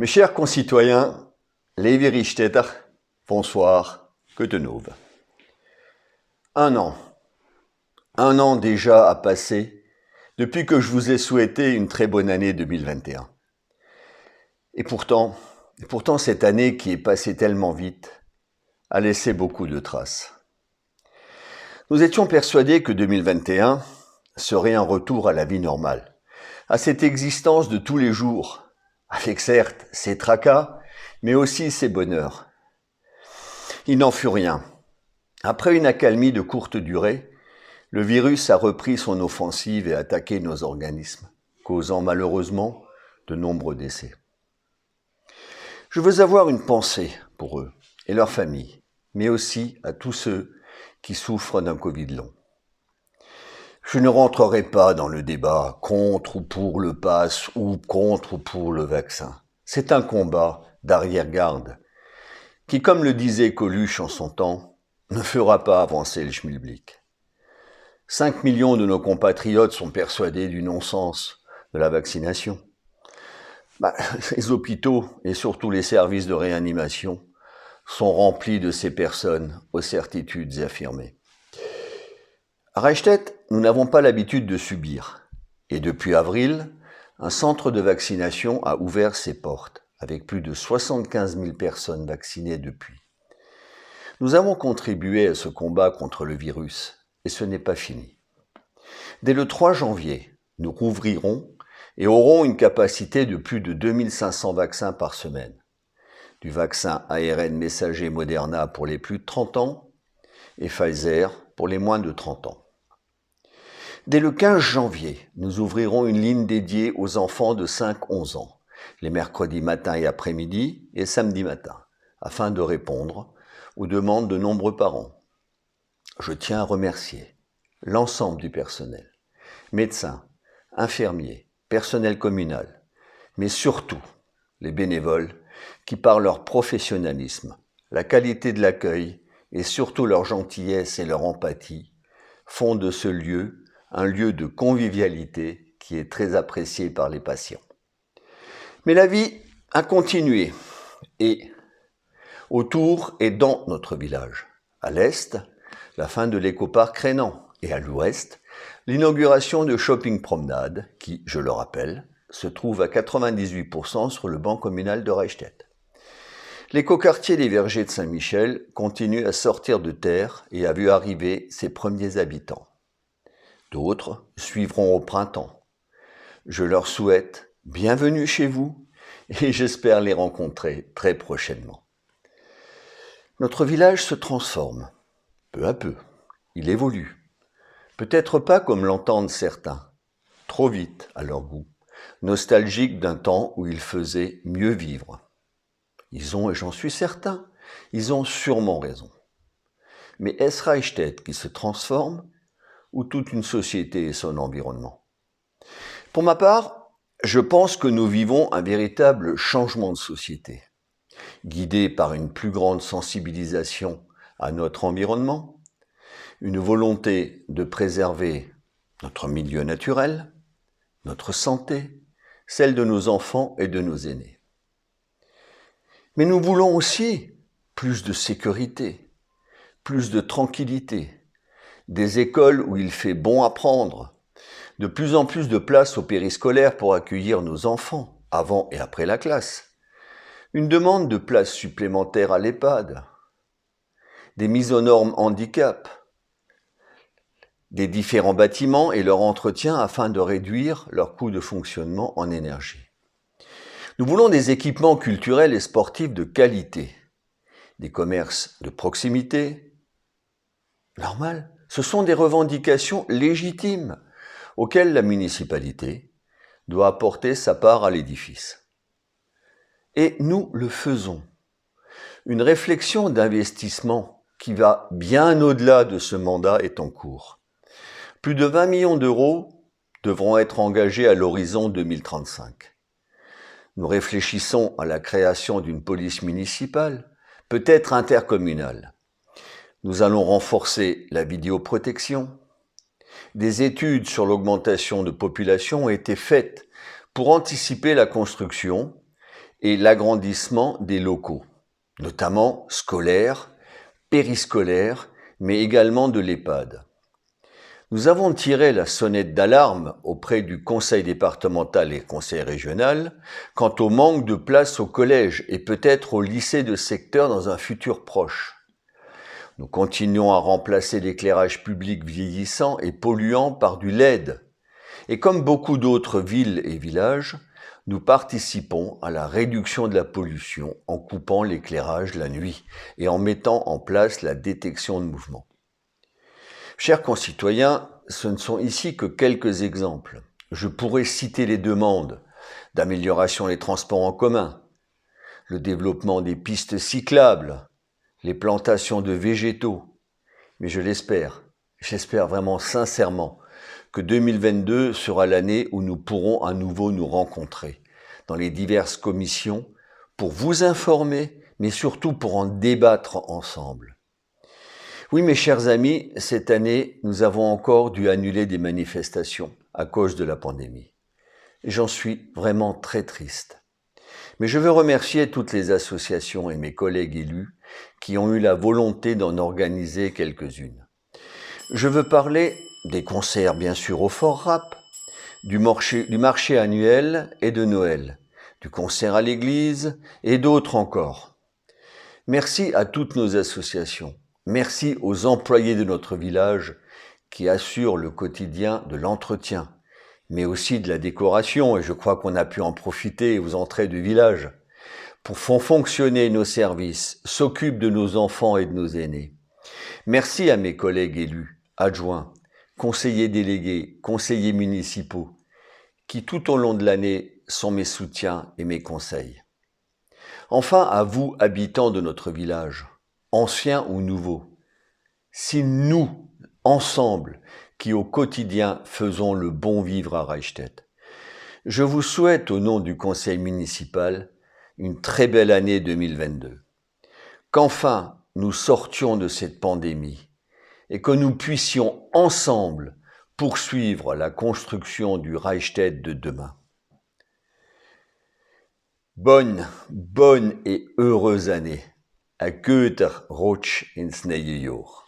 Mes chers concitoyens, lieve Richtstätter, bonsoir, Goedenhoven. Un an déjà a passé depuis que je vous ai souhaité une très bonne année 2021. Et pourtant cette année qui est passée tellement vite a laissé beaucoup de traces. Nous étions persuadés que 2021 serait un retour à la vie normale, à cette existence de tous les jours, avec certes ses tracas, mais aussi ses bonheurs. Il n'en fut rien. Après une accalmie de courte durée, le virus a repris son offensive et attaqué nos organismes, causant malheureusement de nombreux décès. Je veux avoir une pensée pour eux et leurs familles, mais aussi à tous ceux qui souffrent d'un Covid long. Je ne rentrerai pas dans le débat contre ou pour le pass ou contre ou pour le vaccin. C'est un combat d'arrière-garde qui, comme le disait Coluche en son temps, ne fera pas avancer le schmilblick. 5 millions de nos compatriotes sont persuadés du non-sens de la vaccination. Les hôpitaux et surtout les services de réanimation sont remplis de ces personnes aux certitudes affirmées. À Reichstätt, nous n'avons pas l'habitude de subir. Et depuis avril, un centre de vaccination a ouvert ses portes, avec plus de 75 000 personnes vaccinées depuis. Nous avons contribué à ce combat contre le virus, et ce n'est pas fini. Dès le 3 janvier, nous rouvrirons et aurons une capacité de plus de 2500 vaccins par semaine. Du vaccin ARN messager Moderna pour les plus de 30 ans et Pfizer pour les moins de 30 ans. Dès le 15 janvier, nous ouvrirons une ligne dédiée aux enfants de 5-11 ans, les mercredis matin et après-midi et samedi matin, afin de répondre aux demandes de nombreux parents. Je tiens à remercier l'ensemble du personnel, médecins, infirmiers, personnel communal, mais surtout les bénévoles qui, par leur professionnalisme, la qualité de l'accueil et surtout leur gentillesse et leur empathie, font de ce lieu un lieu de convivialité qui est très apprécié par les patients. Mais la vie a continué, et autour et dans notre village. À l'est, la fin de l'écoparc Rénan, et à l'ouest, l'inauguration de Shopping Promenade, qui, je le rappelle, se trouve à 98% sur le banc communal de Reichstätt. L'écoquartier des Vergers de Saint-Michel continue à sortir de terre et a vu arriver ses premiers habitants. D'autres suivront au printemps. Je leur souhaite bienvenue chez vous et j'espère les rencontrer très prochainement. Notre village se transforme, peu à peu. Il évolue. Peut-être pas comme l'entendent certains, trop vite à leur goût, nostalgiques d'un temps où il faisait mieux vivre. Ils ont, et j'en suis certain, ils ont sûrement raison. Mais est-ce Reichstätt qui se transforme ou toute une société et son environnement? Pour ma part, je pense que nous vivons un véritable changement de société, guidé par une plus grande sensibilisation à notre environnement, une volonté de préserver notre milieu naturel, notre santé, celle de nos enfants et de nos aînés. Mais nous voulons aussi plus de sécurité, plus de tranquillité, des écoles où il fait bon apprendre, de plus en plus de places au périscolaire pour accueillir nos enfants, avant et après la classe, une demande de places supplémentaires à l'EHPAD, des mises aux normes handicap, des différents bâtiments et leur entretien afin de réduire leur coût de fonctionnement en énergie. Nous voulons des équipements culturels et sportifs de qualité, des commerces de proximité. Normal, ce sont des revendications légitimes auxquelles la municipalité doit apporter sa part à l'édifice. Et nous le faisons. Une réflexion d'investissement qui va bien au-delà de ce mandat est en cours. Plus de 20 millions d'euros devront être engagés à l'horizon 2035. Nous réfléchissons à la création d'une police municipale, peut-être intercommunale. Nous allons renforcer la vidéoprotection. Des études sur l'augmentation de population ont été faites pour anticiper la construction et l'agrandissement des locaux, notamment scolaires, périscolaires, mais également de l'EHPAD. Nous avons tiré la sonnette d'alarme auprès du conseil départemental et conseil régional quant au manque de place au collège et peut-être au lycée de secteur dans un futur proche. Nous continuons à remplacer l'éclairage public vieillissant et polluant par du LED. Et comme beaucoup d'autres villes et villages, nous participons à la réduction de la pollution en coupant l'éclairage la nuit et en mettant en place la détection de mouvements. Chers concitoyens, ce ne sont ici que quelques exemples. Je pourrais citer les demandes d'amélioration des transports en commun, le développement des pistes cyclables, les plantations de végétaux. Mais j'espère vraiment sincèrement que 2022 sera l'année où nous pourrons à nouveau nous rencontrer dans les diverses commissions pour vous informer, mais surtout pour en débattre ensemble. Oui, mes chers amis, cette année, nous avons encore dû annuler des manifestations à cause de la pandémie. J'en suis vraiment très triste. Mais je veux remercier toutes les associations et mes collègues élus qui ont eu la volonté d'en organiser quelques-unes. Je veux parler des concerts, bien sûr, au Fort Rap, du marché annuel et de Noël, du concert à l'église et d'autres encore. Merci à toutes nos associations. Merci aux employés de notre village qui assurent le quotidien de l'entretien, mais aussi de la décoration, et je crois qu'on a pu en profiter aux entrées du village, pour faire fonctionner nos services, s'occupent de nos enfants et de nos aînés. Merci à mes collègues élus, adjoints, conseillers délégués, conseillers municipaux, qui tout au long de l'année sont mes soutiens et mes conseils. Enfin, à vous, habitants de notre village, anciens ou nouveaux, si nous, ensemble, qui au quotidien faisons le bon vivre à Reichstett, je vous souhaite au nom du conseil municipal une très belle année 2022. Qu'enfin nous sortions de cette pandémie et que nous puissions ensemble poursuivre la construction du Reichstett de demain. Bonne et heureuse année. A guter Rutsch ins neue Jahr.